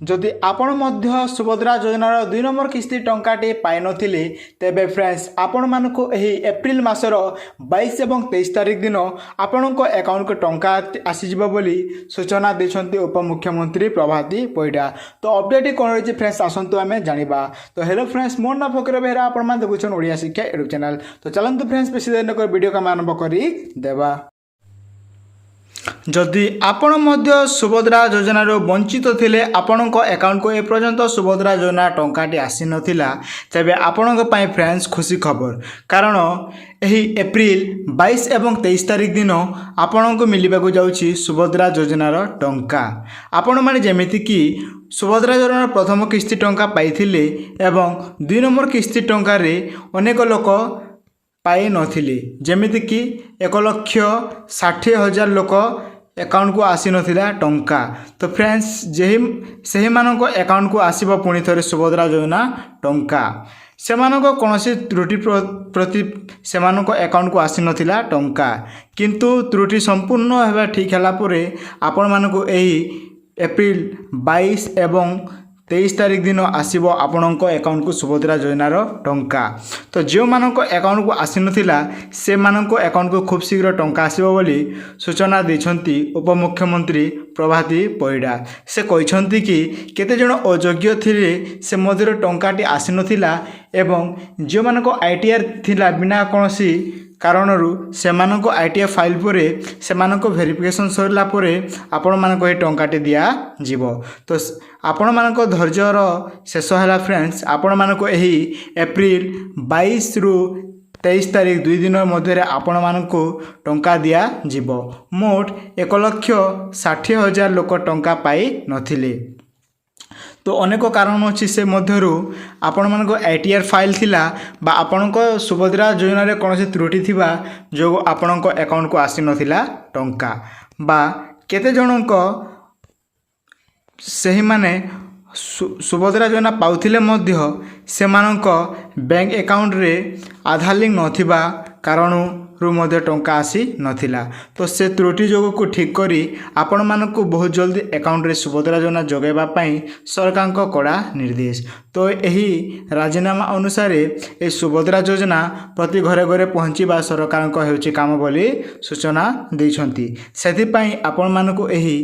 जदि आपण मध्य सुभद्रा योजनार 2 नंबर किस्ती टंकाटे पाई नथिले तेबे फ्रेंड्स आपण मानकु एही एप्रिल मासर 22 एवं 23 तारिख दिन आपणक अकाउंट को टंका आसीजिबो बोली सूचना दैछन्ती उपमुख्यमंत्री प्रभाती परिडा। तो अपडेट कोन रही फ्रेंड्स आसंतु आमे जानिबा। तो हेलो फ्रेंड्स मोर ना फकर बेहरा आपण मान देखुछन ओडिया शिक्षा यूट्यूब चैनल। तो चलंतु फ्रेंड्स बेसी देर नकर वीडियो का आरंभ करी देबा। जदि आपण मध्य सुभद्रा योजनार वंचित थिले आपणक अकाउंट को एपर्यंत सुभद्रा योजना टंकाटी आसी नथिला तेबे आपणक पई फ्रेंड्स खुशी खबर, कारण एही एप्रिल 22 एवं 23 तारिख दिन आपणक मिलिबाकू जाउछि सुभद्रा योजनार टंका। आपण माने जेमिति कि सुभद्रा योजनार प्रथम किस्ती टंका पाइथिले एवं 2 नंबर किस्ती टंका रे अनेक लोक पाई नथिले, जेमिति कि 1,60,000 लोक अकाउंट को आसी नथिला टंका। तो फ्रेंड्स सही मानक अकाउंट को आसीबा पुणी थरे सुभद्रा योजना टंका। सेमानक कोनोसी त्रुटि प्रति सेमानक अकाउंट को आसी नथिला टंका, किंतु त्रुटि संपूर्ण हेबा ठीक हला परे आपण मानक एही एप्रिल 22 एवं 23 तारिख दिन आसीबो आपणक अकाउंट को सुभद्रा योजनार टंका। तो जो मानक अकाउंट को आसी नथिला से मानक अकाउंट को खूब शीघ्र टंका आसीबो बोली सूचना दैछन्ती उपमुख्यमंत्री प्रभाती परिडा। से कहिसन्ती कि केते जण अयोग्य थिले से मध्यर टंकाटी आसी नथिला एवं जो मानक आईटीआर थिला बिना कोनोसी कारणरू सेमानक आईटीआर फाइल परे सेमानक वेरिफिकेशन सरला परे आपण मानक ए टंकाटी दिया जीवो। तो आपण मानक धैर्यर शेष है फ्रेंड्स, आपण मानक एही एप्रिल 22 रु 23 तारिख 2 दिन मध्य आपण मानक टंका दिया जीवो। मोट 1,60,000 लोक टंका पाई नथिले। तो अनेक कारण अच्छी से मध्यरु आपण मानक आईटीआर फाइल थिला बा आपणक सुभद्रा योजना रे कोनोसी त्रुटि थिबा जो आपणक अकाउंट को आसी नथिला टंका, बा केते जनक सही माने सुभद्रा योजना पाउथिले मध्य सेमानक बैंक अकाउंट रे आधार लिंक नथिबा कारण रु मध्य टंका आसी नथिला। तो से त्रुटि जोग को ठीक करी आपण मानक बहुत जल्दी अकाउंट रे सुभद्रा योजना जोगेबा पई सरकार को कड़ा निर्देश। तो यही राजीनामा अनुसार ए सुभद्रा योजना प्रति घरे घरे पहुँचवा सरकार को हेउची काम बोली सूचना दैछन्ती। सेथि पई आपण मानक एही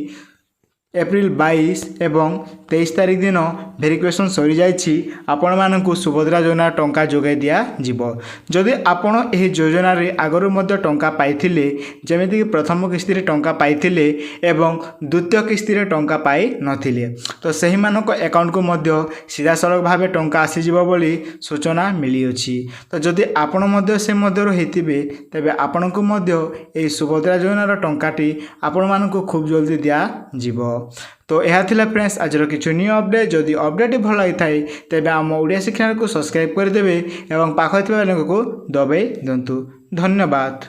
एप्रिल 22 एवं 23 तारिख दिन वेरिफिकेशन सरी जाइछि आपण मानकु सुभद्रा योजना टंका जोगाई दिया जीवो। जदि आपण एही योजना रे आगरु मध्य टंका पाइथिले, जेमिति कि प्रथम किस्ती रे टंका पाइथिले एवं द्वितीय किस्ती रे टंका पाई नथिले, तो सही मानक अकाउंट को मध्य सीधा सड़क भाबे टंका आसी जीवो बोली सूचना मिली अछि। तो जदि आपण मध्य से मध्य हेतिबे तबे आपणको मध्य एही सुभद्रा योजना रो टंकाटी आपण मानकु खूब जल्दी दिया जीवो। तो यह थिला फ्रेंड्स आज किछु न्यू अपडेट। जदि अपडेट भल लगी थाए तेबे आम ओडिया शिक्षा को सब्सक्राइब करदेवे एवं पाखै थिबा लिंक को दबाई दिंतु। धन्यवाद।